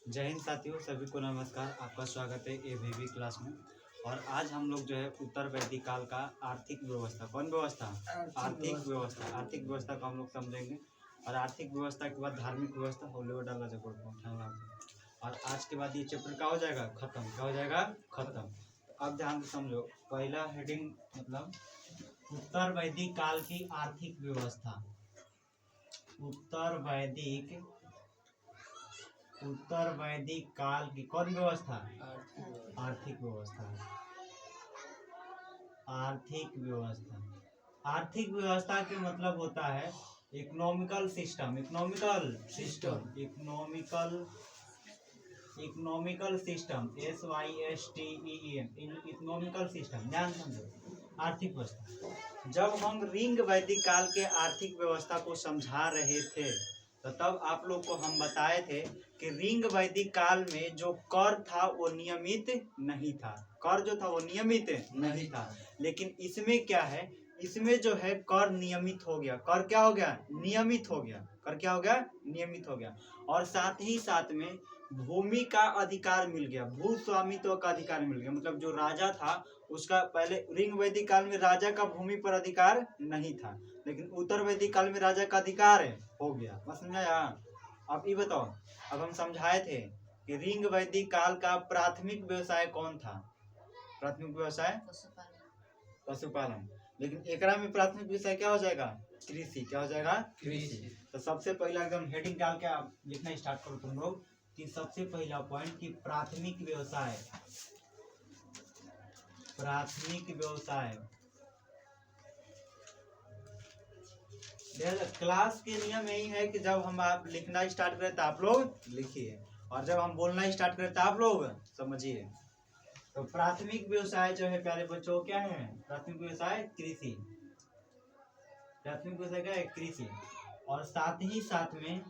जय हिंद साथियों, सभी को नमस्कार। आपका स्वागत है एबीवी क्लास में। और आज हम लोग जो है उत्तर वैदिक काल का आर्थिक व्यवस्था, कौन व्यवस्था? आर्थिक व्यवस्था को हम लोग समझेंगे। और आर्थिक व्यवस्था के बाद धार्मिक व्यवस्था हॉलीवुड डाला जगह। और आज के बाद ये चैप्टर क्या हो जाएगा? खत्म। क्या हो जाएगा? खत्म। अब ध्यान से समझो। पहला हेडिंग मतलब उत्तर वैदिक काल की आर्थिक व्यवस्था। उत्तर वैदिक काल की कौन व्यवस्था? आर्थिक व्यवस्था। आर्थिक व्यवस्था के मतलब होता है economical system. Economical system SYSTEM economical system. ध्यान समझो। आर्थिक व्यवस्था। जब हम रिंग वैदिक काल के आर्थिक व्यवस्था को समझा रहे थे तो तब आप लोग को हम बताए थे कि रिंग वैदिक काल में जो कर था वो नियमित नहीं था। कर जो था वो नियमित नहीं था। लेकिन इसमें क्या है? इसमें जो है कर नियमित हो गया। कर क्या हो गया? नियमित हो गया। कर क्या हो गया? नियमित हो गया। और साथ ही साथ में भूमि का अधिकार मिल गया। भू स्वामित्व का अधिकार मिल गया। मतलब जो राजा था उसका पहले रिंग वैदिक काल में राजा का भूमि पर अधिकार नहीं था, लेकिन उत्तर वैदिक काल में राजा का अधिकार हो गया। बस समझाया। अब ये बताओ, अब हम समझाए थे कि रिंग वैदिक काल का प्राथमिक व्यवसाय कौन था? प्राथमिक व्यवसाय पशुपालन। लेकिन एकरा में प्राथमिक व्यवसाय क्या हो जाएगा? कृषि। क्या हो जाएगा? कृषि। तो सबसे पहला एकदम हेडिंग डाल के आप लिखना स्टार्ट करो तुम लोग कि सबसे पहला पॉइंट कि प्राथमिक व्यवसाय। क्लास के नियम यही है कि जब हम आप लिखना स्टार्ट करें तो आप लोग लिखिए, और जब हम बोलना स्टार्ट करें तो आप लोग समझिए। तो प्राथमिक व्यवसाय जो है प्यारे बच्चों क्या है? प्राथमिक व्यवसाय कृषि। प्राथमिक व्यवसाय क्या है? कृषि। और साथ ही साथ में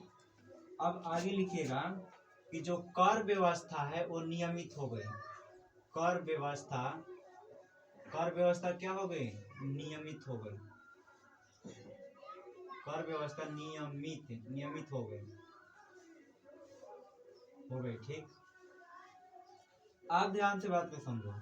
अब आगे लिखिएगा कि जो कर व्यवस्था है वो नियमित हो गई। कर व्यवस्था क्या हो गई? नियमित हो गई। कर व्यवस्था नियमित हो गई। ठीक। आप ध्यान से बात को समझो।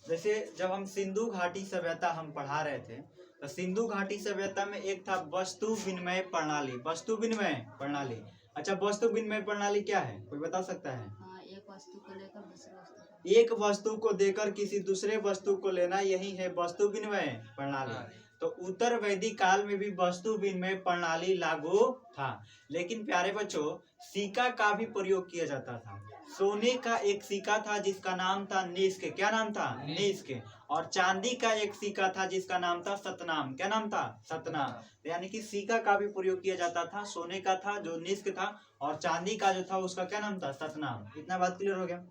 जैसे जब हम सिंधु घाटी सभ्यता हम पढ़ा रहे थे तो सिंधु घाटी सभ्यता में एक था वस्तु विनिमय प्रणाली। वस्तु विनिमय प्रणाली। अच्छा, वस्तु विनिमय प्रणाली क्या है? कोई बता सकता है? एक वस्तु को लेकर दूसरे वस्तु एक वस्तु को देकर किसी दूसरे वस्तु को लेना, यही है वस्तु विनिमय प्रणाली। तो उत्तर वैदिक काल में भी वस्तु विनिमय प्रणाली लागू था। लेकिन प्यारे बच्चों, सिक्का का भी प्रयोग किया जाता था। सोने का एक सिक्का था जिसका नाम था निष्क। क्या नाम था? निष्क। और चांदी का एक सिक्का था जिसका नाम था सतनाम। क्या नाम था? सतनाम। यानी कि सिक्का का भी प्रयोग किया जाता था। सोने का था जो निष्क था, और चांदी का जो था उसका क्या नाम था? सतनाम। इतना बात क्लियर हो गया।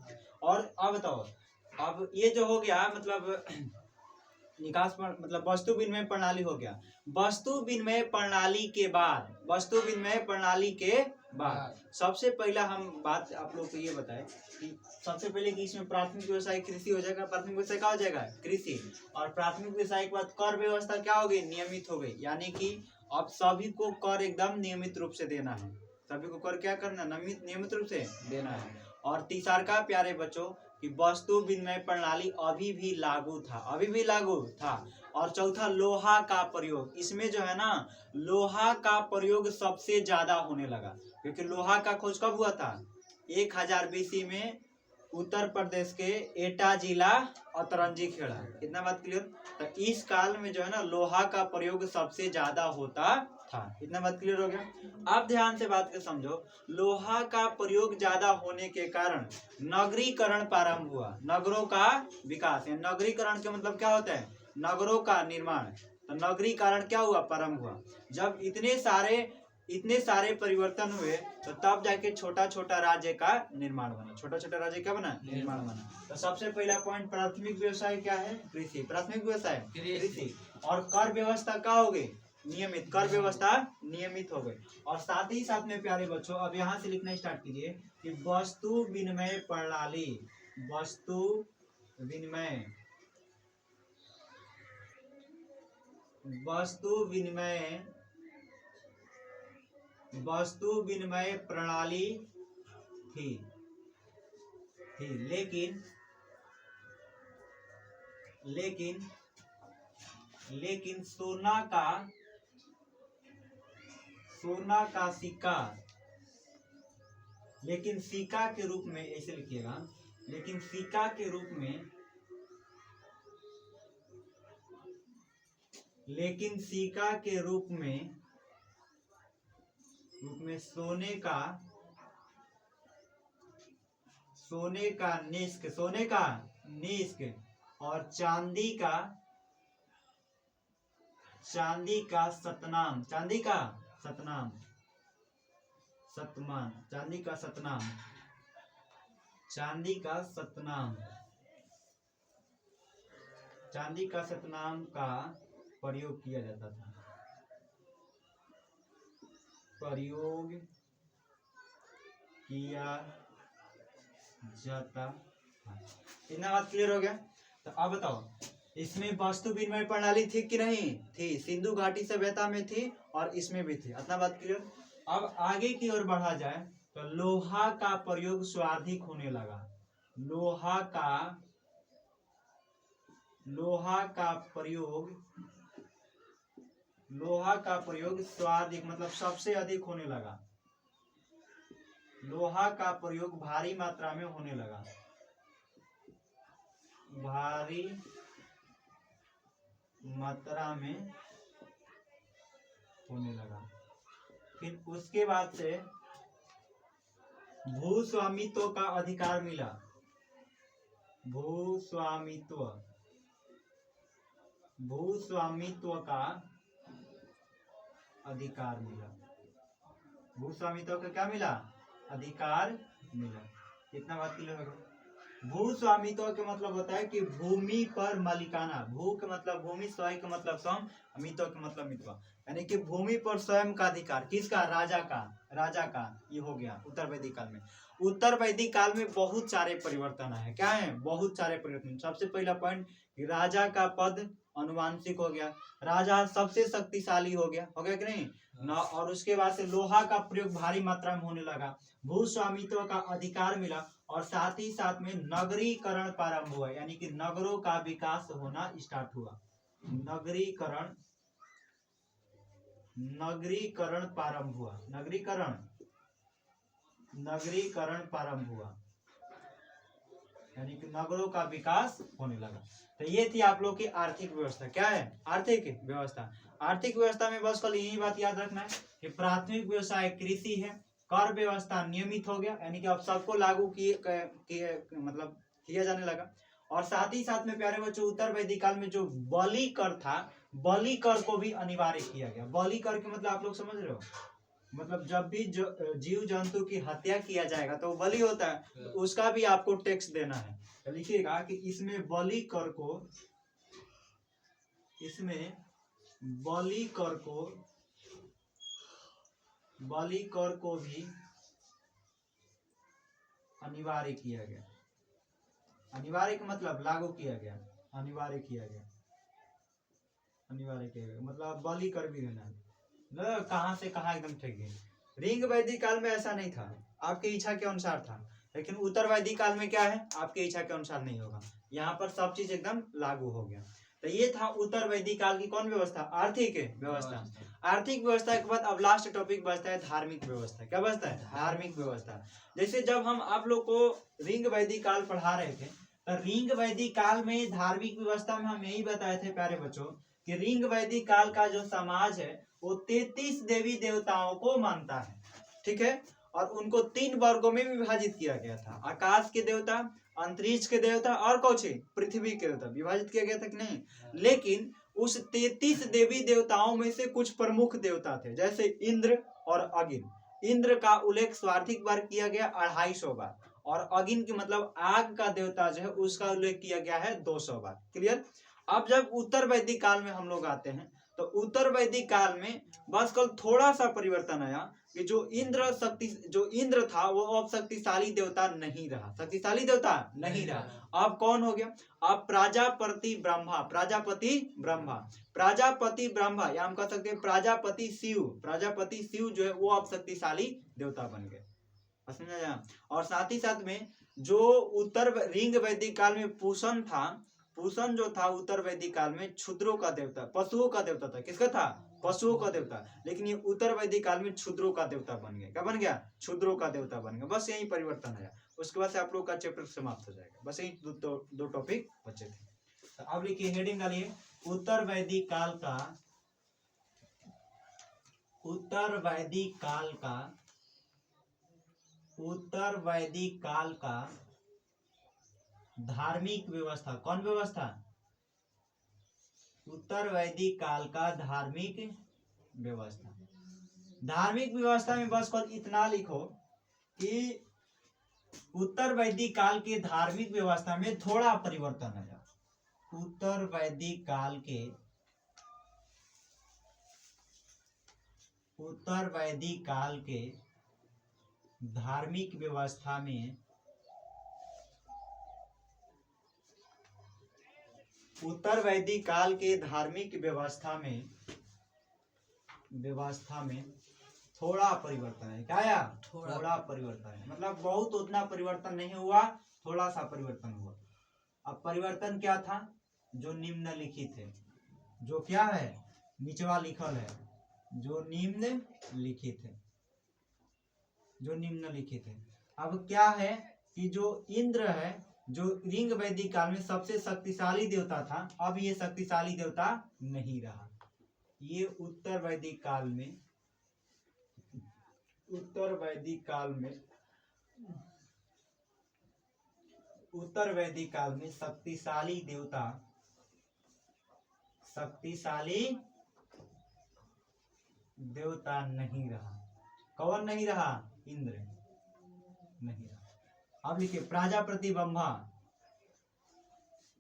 और अब बताओ, अब ये जो हो गया मतलब निकास पर मतलब वस्तु विनिमय प्रणाली हो गया। वस्तु विनिमय प्रणाली के बाद सबसे पहला हम बात आप लोग को ये बताएं कि सबसे पहले कि इसमें प्राथमिक व्यवसाय कृषि हो जाएगा। प्राथमिक व्यवसाय क्या हो जाएगा? कृषि। और प्राथमिक व्यवसाय के बाद कर व्यवस्था क्या हो गई? नियमित हो गई। यानी कि अब सभी को कर एकदम नियमित रूप से देना है। सभी को कर क्या करना? नियमित रूप से देना है। और तीसरा का प्यारे बच्चों कि वस्तु विनिमय प्रणाली अभी भी लागू था। और चौथा लोहा का प्रयोग। इसमें जो है ना, लोहा का प्रयोग सबसे ज्यादा होने लगा, क्योंकि लोहा का खोज कब हुआ था? 1000 BC में उत्तर प्रदेश के एटा जिला अतरंजी खेड़ा। इतना बात क्लियर? तो इस काल में जो है ना लोहा का प्रयोग सबसे ज्यादा होता था। इतना बात क्लियर हो गया। अब ध्यान से बात को समझो। लोहा का प्रयोग ज्यादा होने के कारण नगरीकरण प्रारंभ हुआ। नगरों का विकास। नगरीकरण के मतलब क्या होता है? नगरों का निर्माण। तो नगरीकरण क्या हुआ? प्रारंभ हुआ। जब इतने सारे परिवर्तन हुए तो तब जाके छोटा छोटा राज्य का निर्माण बना। छोटा छोटा राज्य क्या बना? निर्माण बना। तो सबसे पहला पॉइंट प्राथमिक व्यवसाय क्या है? कृषि। प्राथमिक व्यवसाय कृषि। और कर व्यवस्था क्या हो गई? नियमित। कर व्यवस्था नियमित हो गई। और साथ ही साथ में प्यारे बच्चों अब यहाँ से लिखना स्टार्ट कीजिए कि वस्तु विनिमय प्रणाली। वस्तु विनिमय प्रणाली थी थी लेकिन लेकिन लेकिन सोना का सिक्का, लेकिन सिक्का के रूप में, ऐसे लिखिएगा, लेकिन सिक्का के रूप में, लेकिन सिक्का के रूप में सोने का निष्क और चांदी का सतनाम, का प्रयोग किया जाता था, इतना बात क्लियर हो गया। तो अब बताओ इसमें वस्तु विनिमय प्रणाली थी कि नहीं थी? सिंधु घाटी सभ्यता में थी और इसमें भी थी। इतना बात क्लियर। अब आगे की ओर बढ़ा जाए तो लोहा का प्रयोग स्वाधिक होने लगा। लोहा का प्रयोग स्वाधिक मतलब सबसे अधिक होने लगा। लोहा का प्रयोग भारी मात्रा में होने लगा, भारी मात्रा में होने लगा। फिर उसके बाद से भूस्वामित्व का अधिकार मिला। भूस्वामित्व का अधिकार मिला। भूस्वामित्व का क्या मिला? अधिकार मिला। कितना बात क्लियर हो गया? भूस्वामित्व के मतलब होता है कि भूमि पर मालिकाना। भू के मतलब भूमि, स्व के मतलब स्वयं, अमित्व के मतलब मित्व, यानी कि भूमि पर स्वयं का अधिकार। किसका? राजा का। ये हो गया उत्तर वैदिक काल में। उत्तर वैदिक काल में बहुत सारे परिवर्तन है। क्या है? बहुत सारे परिवर्तन। सबसे पहला पॉइंट, राजा का पद अनुवांशिक हो गया, राजा सबसे शक्तिशाली हो गया कि नहीं ना। और उसके बाद से लोहा का प्रयोग भारी मात्रा में होने लगा, भूस्वामित्व का अधिकार मिला और साथ ही साथ में नगरीकरण प्रारंभ हुआ, यानी कि नगरों का विकास होना स्टार्ट हुआ। नगरीकरण प्रारंभ हुआ। नगरीकरण प्रारंभ हुआ, यानी कि नगरों का विकास होने लगा। तो ये थी आप लोग की आर्थिक व्यवस्था। क्या है? आर्थिक व्यवस्था। आर्थिक व्यवस्था में बस कल यही बात याद रखना है कि प्राथमिक व्यवसाय कृषि है, कर व्यवस्था नियमित हो गया, यानी कि अब सबको लागू मतलब किया जाने लगा। और साथ ही साथ में प्यारे बच्चों उत्तर वैदिक काल में जो बलि कर था, बलि कर को भी अनिवार्य किया गया। बलि कर के मतलब आप लोग समझ रहे हो? मतलब जब भी जीव जंतु की हत्या किया जाएगा तो बलि होता है, तो उसका भी आपको टैक्स देना है। तो लिखिएगा कि इसमें बलि कर को भी अनिवार्य किया गया। अनिवार्य का मतलब लागू किया गया, अनिवार्य किया गया, मतलब बलि कर भी देना है। कहां से कहां एकदम ठीक है। रिंग वैदिक काल में ऐसा नहीं था, आपकी इच्छा के अनुसार था। लेकिन उत्तर वैदिक काल में क्या है? आपकी इच्छा के अनुसार नहीं होगा। यहाँ पर सब चीज एकदम लागू हो गया। तो ये था उत्तर वैदिक काल की कौन व्यवस्था? आर्थिक व्यवस्था। आर्थिक व्यवस्था के बाद अब लास्ट टॉपिक बचता है धार्मिक व्यवस्था। क्या बचता है? धार्मिक व्यवस्था। जैसे जब हम आप लोग को रिंग वैदिक काल पढ़ा रहे थे, तो रिंग वैदिक काल में धार्मिक व्यवस्था में हम यही बताए थे प्यारे बच्चों कि रिंग वैदिक काल का जो समाज है वो 33 देवी देवताओं को मानता है। ठीक है? और उनको 3 वर्गों में विभाजित किया गया था। आकाश के देवता, अंतरिक्ष के देवता और कौन? पृथ्वी के देवता। विभाजित किया गया था कि नहीं? लेकिन उस 33 देवी देवताओं में से कुछ प्रमुख देवता थे, जैसे इंद्र और अगिन। इंद्र का उल्लेख स्वार्थिक बार किया गया 250 बार, और अगिन की मतलब आग का देवता जो है उसका उल्लेख किया गया है 200 बार। क्लियर? अब जब उत्तर वैदिक काल में हम लोग आते हैं तो उत्तर वैदिक काल में बस कल थोड़ा सा परिवर्तन आया कि जो इंद्र था वो अब शक्तिशाली देवता नहीं रहा। शक्तिशाली देवता नहीं रहा। अब कौन हो गया? अब प्रजापति ब्रह्मा, या हम कह सकते हैं प्रजापति शिव जो है वो अब शक्तिशाली देवता बन गए। समझा जा। और साथ ही साथ में जो उत्तर रिंग वैदिक काल में पूषण था, पूषण जो था उत्तर वैदिक काल में क्षुद्रों का देवता, पशुओं का देवता था। किसका था? पशुओं का देवता। लेकिन ये उत्तर वैदिक काल में क्षुद्रों का देवता बन गया। क्या बन गया? क्षुद्रों का देवता बन गया। बस यही परिवर्तन है। उसके बाद से आप लोग का चैप्टर समाप्त हो जाएगा। बस यही दो टॉपिक बचे थे। तो अब लिखिए, हेडिंग डालिए, उत्तर वैदिक काल का, उत्तर वैदिक काल का, उत्तर वैदिक काल का धार्मिक व्यवस्था। कौन व्यवस्था? उत्तर वैदिक काल का धार्मिक व्यवस्था। धार्मिक व्यवस्था में बस कल इतना लिखो कि उत्तर वैदिक काल के धार्मिक व्यवस्था में थोड़ा परिवर्तन आया। उत्तर वैदिक काल के, उत्तर वैदिक काल के धार्मिक व्यवस्था में, उत्तर वैदिक काल के धार्मिक व्यवस्था में थोड़ा परिवर्तन है। क्या आया? थोड़ा परिवर्तन है। मतलब बहुत उतना परिवर्तन नहीं हुआ, थोड़ा सा परिवर्तन हुआ। अब परिवर्तन क्या था? जो निम्नलिखित है। जो क्या है? निचवा लिखल है, जो निम्नलिखित है, जो निम्नलिखित है। अब क्या है कि जो इंद्र है, जो रिंग वैदिक काल में सबसे शक्तिशाली देवता था, अब ये शक्तिशाली देवता नहीं रहा। ये उत्तर वैदिक काल में, उत्तर वैदिक काल में, उत्तर वैदिक काल में शक्तिशाली देवता, शक्तिशाली देवता नहीं रहा। कौन नहीं रहा? इंद्र नहीं रहा। अब लिखिए, प्रजापति ब्रह्मा,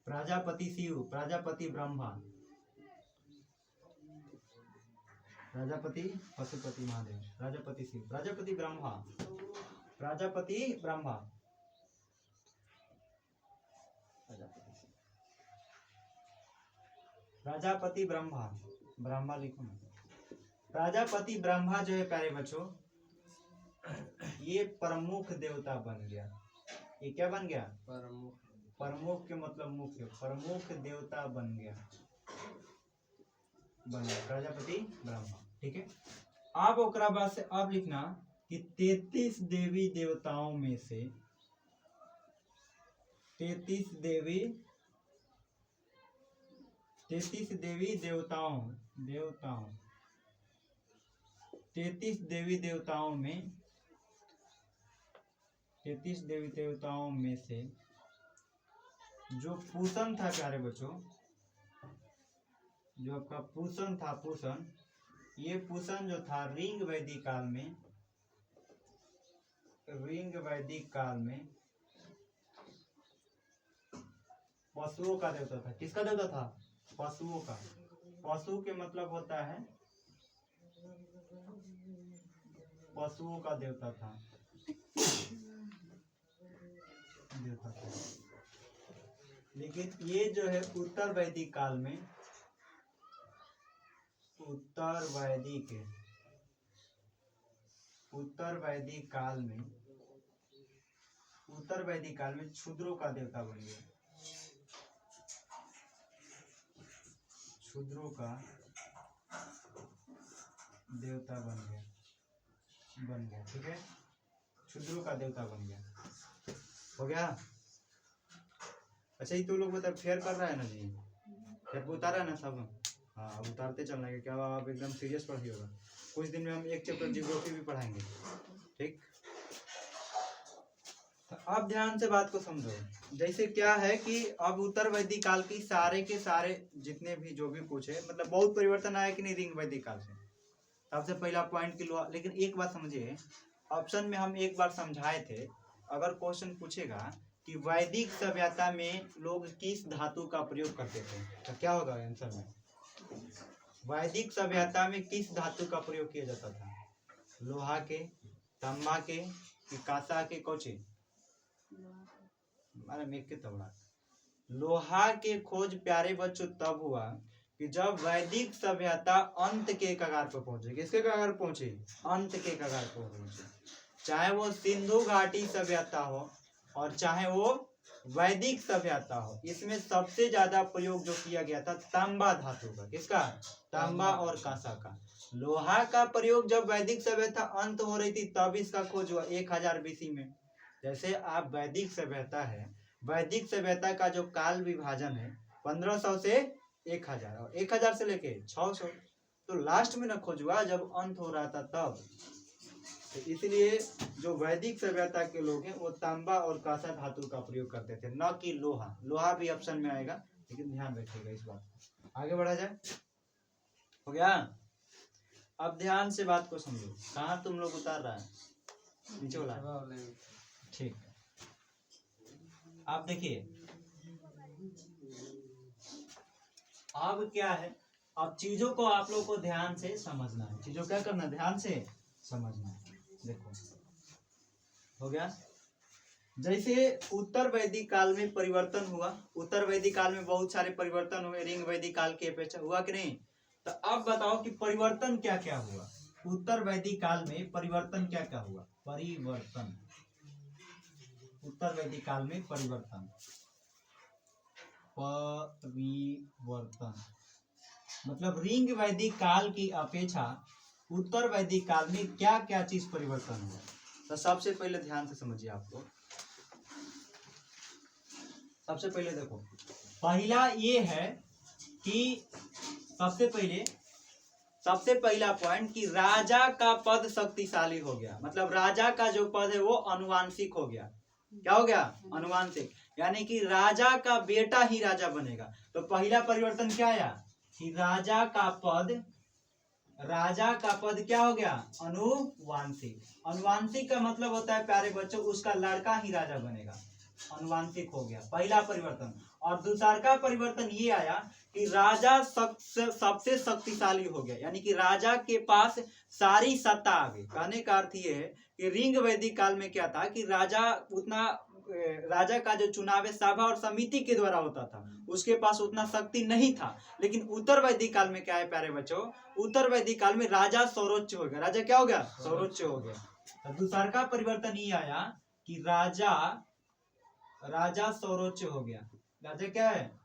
प्रजापति शिव, प्रजापति ब्रह्मा, प्रजापति पशुपति महादेव, प्रजापति शिव, प्रजापति ब्रह्मा, प्रजापति ब्रह्मा, प्रजापति ब्रह्मा, ब्रह्मा लिखो ना। प्रजापति ब्रह्मा जो है प्यारे बच्चों, ये प्रमुख देवता बन गया। ये क्या बन गया? प्रमुख। प्रमुख के मतलब मुख्य, प्रमुख देवता बन गया, बन गया प्रजापति ब्रह्मा। ठीक है। अब ओकरा बाद से अब लिखना कि 33 देवी देवताओं में से, 33 देवी देवताओं 33 देवी देवताओं में, 33 देवी देवताओं में से जो पूषण था प्यारे बच्चों, जो आपका पूषण था, पूषण, ये पूषण जो था रिंग वैदिक काल में, रिंग वैदिक काल में पशुओं का देवता था। किसका देवता था? पशुओं का। पशु के मतलब होता है, पशुओं का देवता था, देवता था। लेकिन ये जो है उत्तर वैदिक काल में, उत्तर वैदिक काल में क्षुद्रों का देवता बन गया, क्षुद्रों का देवता बन गया। ठीक है, क्षुद्रों का देवता बन गया। हो गया? अच्छा, ये तो लोग बता फेयर कर रहा है ना जी, फेयर को उतारा है ना सब? हाँ, अब उतारते चलना है। क्या आप एकदम सीरियस पढ़ाई होगा। कुछ दिन में हम एक चैप्टर जियोग्राफी भी पढ़ाएंगे। ठीक, तो अब ध्यान से बात को समझो। जैसे क्या है कि अब उत्तर वैदिक काल की सारे के सारे जितने भी जो भी पूछे, मतलब बहुत परिवर्तन आया कि नहीं रिंग वैदिक काल से। सबसे पहला पॉइंट की लोहा। लेकिन एक बात समझिए, ऑप्शन में हम एक बार समझाए थे, अगर क्वेश्चन पूछेगा कि वैदिक सभ्यता में लोग किस धातु का प्रयोग करते थे, तो क्या होगा आंसर में? वैदिक सभ्यता में किस धातु का प्रयोग किया जाता था? लोहा के, तांबा के, कि कांसा के, कौचे? अरे मेघ के तबड़ा। लोहा के खोज प्यारे बच्चों तब हुआ कि जब वैदिक सभ्यता अंत के कगार पर पहुंचे। किसके कगार पहुंचे? अंत के कगार पर पहुंचे। चाहे वो सिंधु घाटी सभ्यता हो और चाहे वो वैदिक सभ्यता हो, इसमें सबसे ज्यादा प्रयोग जो किया गया था तांबा धातु का। किसका? तांबा और कांसा का। लोहा का प्रयोग जब वैदिक सभ्यता अंत हो रही थी तब इसका खोज हुआ 1000 BC में। जैसे आप वैदिक सभ्यता है, वैदिक सभ्यता का जो काल विभाजन है 1500 से 1000 और 1000 से लेके 600, तो लास्ट में ना खोज हुआ जब अंत हो रहा था तब। तो इसलिए जो वैदिक सभ्यता के लोग हैं वो तांबा और कांसा धातु का प्रयोग करते थे, न कि लोहा। लोहा भी ऑप्शन में आएगा, लेकिन ध्यान रखिएगा इस बात। आगे बढ़ा जाए, हो गया? अब ध्यान से बात को समझो। कहाँ तुम लोग उतार रहा है? नीचे वाला, ठीक है। आप देखिए अब क्या है, अब चीजों को आप लोग को ध्यान से समझना है। चीजों क्या करना है? ध्यान से समझना है। देखो हो गया। जैसे उत्तर वैदिक काल में परिवर्तन हुआ, उत्तर वैदिक काल में बहुत सारे परिवर्तन हुए ऋग वैदिक काल की अपेक्षा, हुआ कि नहीं? तो अब बताओ कि परिवर्तन क्या क्या हुआ उत्तर वैदिक काल में? परिवर्तन क्या क्या हुआ? परिवर्तन उत्तर वैदिक काल में परिवर्तन मतलब ऋग वैदिक काल की अपेक्षा उत्तर वैदिक काल में क्या क्या चीज परिवर्तन हुआ? तो सबसे पहले ध्यान से समझिए आप लोग। सबसे पहले देखो, पहला ये है कि सबसे पहला पॉइंट कि राजा का पद शक्तिशाली हो गया। मतलब राजा का जो पद है वो अनुवांशिक हो गया। क्या हो गया? अनुवांशिक, यानी कि राजा का बेटा ही राजा बनेगा। तो पहला परिवर्तन क्या आया कि राजा का पद क्या हो गया? अनुवांशिक। अनुवांशिक का मतलब होता है प्यारे बच्चों, उसका लड़का ही राजा बनेगा। अनुवांशिक हो गया पहला परिवर्तन। और दूसरा परिवर्तन ये आया कि राजा सबसे शक्तिशाली हो गया, यानी कि राजा के पास सारी सत्ता आ गई। कहने का अर्थ ये है कि ऋग वैदिक काल में क्या था कि राजा का जो चुनाव है सभा और समिति के द्वारा होता था, उसके पास उतना शक्ति नहीं था। लेकिन उत्तर वैदिक काल में क्या है प्यारे बच्चों? उत्तर वैदिक काल में राजा सर्वोच्च हो गया। राजा क्या हो गया? सर्वोच्च हो गया। तो दूसरा परिवर्तन ये आया कि राजा सर्वोच्च हो गया। राजा क्या है?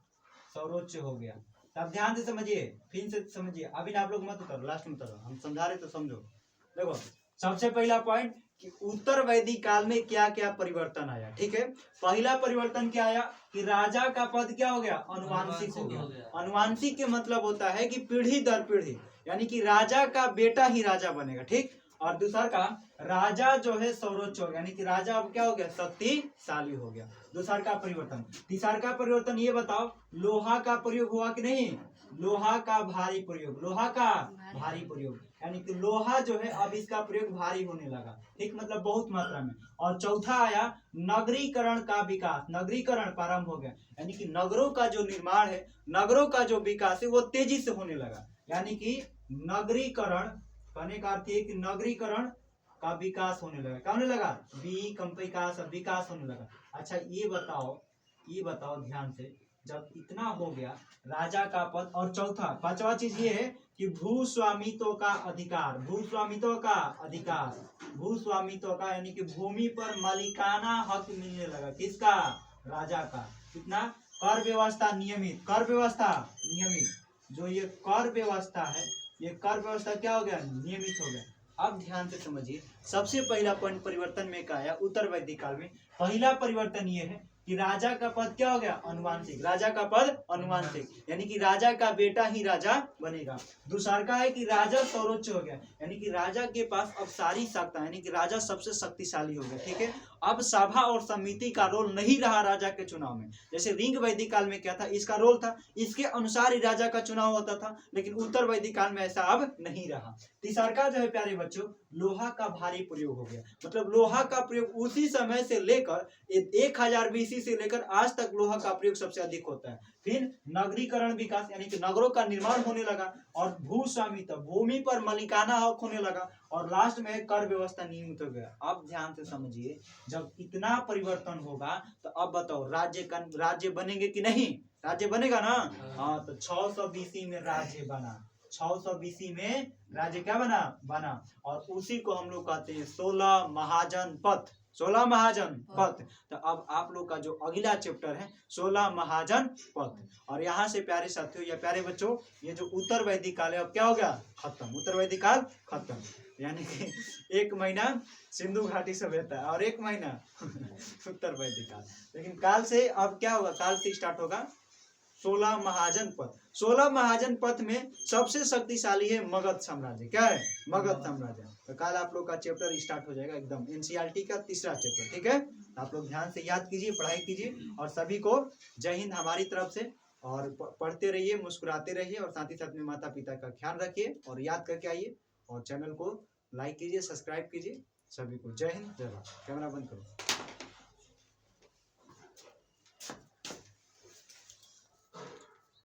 सर्वोच्च हो गया। अब ध्यान से समझिए, फिर से समझिए। अभी आप लोग मत उतरो, लास्ट में उतरो, हम समझा रहे तो समझो। देखो सबसे पहला पॉइंट कि उत्तर वैदिक काल में क्या क्या परिवर्तन आया। ठीक है, पहला परिवर्तन क्या आया कि राजा का पद क्या हो गया? अनुवांशिक हो गया। अनुवांशिक के मतलब होता है कि पीढ़ी दर पीढ़ी, यानी कि राजा का बेटा ही राजा बनेगा। ठीक। और दूसरा का राजा जो है सर्वोच्च हो गया, यानी कि राजा अब क्या हो गया? शक्तिशाली हो गया। दूसरा का परिवर्तन। तीसरा का परिवर्तन ये बताओ, लोहा का प्रयोग हुआ कि नहीं? लोहा का भारी प्रयोग। लोहा का भारी प्रयोग, यानी कि लोहा जो है अब इसका प्रयोग भारी होने लगा। ठीक, मतलब बहुत मात्रा में। और चौथा आया नगरीकरण का विकास। नगरीकरण प्रारंभ हो गया, यानी कि नगरों का जो निर्माण है, नगरों का जो विकास है वो तेजी से होने लगा। यानी कि नगरीकरण कहने का अर्थ है कि नगरीकरण का विकास होने लगा। क्या होने लगा? विकास होने लगा। अच्छा ये बताओ ध्यान से, जब इतना हो गया राजा का पद, और पांचवा चीज ये है कि भूस्वामित्व का अधिकार। भूस्वामित्व का यानी कि भूमि पर मालिकाना हक मिलने लगा। किसका? राजा का। कितना? कर व्यवस्था नियमित। जो ये कर व्यवस्था है, ये कर व्यवस्था क्या हो गया? नियमित हो गया। अब ध्यान से समझिए, सबसे पहला पॉइंट परिवर्तन में क्या आया उत्तर वैदिक काल में? पहला परिवर्तन ये है कि राजा का पद क्या हो गया? अनुवांशिक। राजा का पद अनुवांशिक, यानी कि राजा का बेटा ही राजा बनेगा। दूसरा का है कि राजा सर्वोच्च हो गया, यानी कि राजा के पास अब सारी सत्ता, यानी कि राजा सबसे शक्तिशाली हो गया। ठीक है, अब सभा और समिति का रोल नहीं रहा राजा के चुनाव में। जैसे ऋग वैदिक काल में क्या था? इसका रोल था, इसके अनुसार ही राजा का चुनाव होता था। लेकिन उत्तर वैदिक काल में ऐसा अब नहीं रहा। तीसरा का जो है प्यारे बच्चों, लोहा का भारी प्रयोग हो गया। मतलब लोहा का प्रयोग उसी समय से लेकर 1000 BC से लेकर आज तक लोहा का प्रयोग सबसे अधिक होता है। फिर नगरीकरण विकास, यानी कि नगरों का निर्माण होने लगा। और भूस्वामित्व, भूमि पर मालिकाना हक होने लगा। और लास्ट में कर व्यवस्था नियमित हो गया। अब ध्यान से समझिए, जब इतना परिवर्तन होगा तो अब बताओ राज्य बनेंगे कि नहीं? राज्य बनेगा ना? हाँ, तो 600 BC में राज्य बना। 600 BC में राज्य क्या बना और उसी को हम लोग कहते हैं 16 महाजन पथ। 16 महाजन पथ। तो अब आप लोग का जो अगला चैप्टर है 16 महाजन पथ। और यहाँ से प्यारे साथियों या प्यारे बच्चों, ये जो उत्तर वैदिक काल है अब क्या हो गया, खत्म। उत्तर वैदिक काल खत्म, यानी कि 1 महीना सिंधु घाटी सभ्यता और 1 महीना उत्तर वैदिक काल। लेकिन काल से अब क्या होगा, काल से स्टार्ट होगा 16 महाजन पथ। 16 महाजन पथ में सबसे शक्तिशाली है मगध साम्राज्य। क्या है, मगध साम्राज्य। तो कल आप लोग का चैप्टर स्टार्ट हो जाएगा एकदम एनसीईआरटी का 3रा चैप्टर। ठीक है, आप लोग ध्यान से याद कीजिए, पढ़ाई कीजिए और सभी को जय हिंद हमारी तरफ से। और पढ़ते रहिए, मुस्कुराते रहिए और साथ ही साथ में माता पिता का ख्याल रखिए और याद करके आइए। और चैनल को लाइक कीजिए, सब्सक्राइब कीजिए। सभी को जय हिंद, जय भारत। कैमरा बंद करो।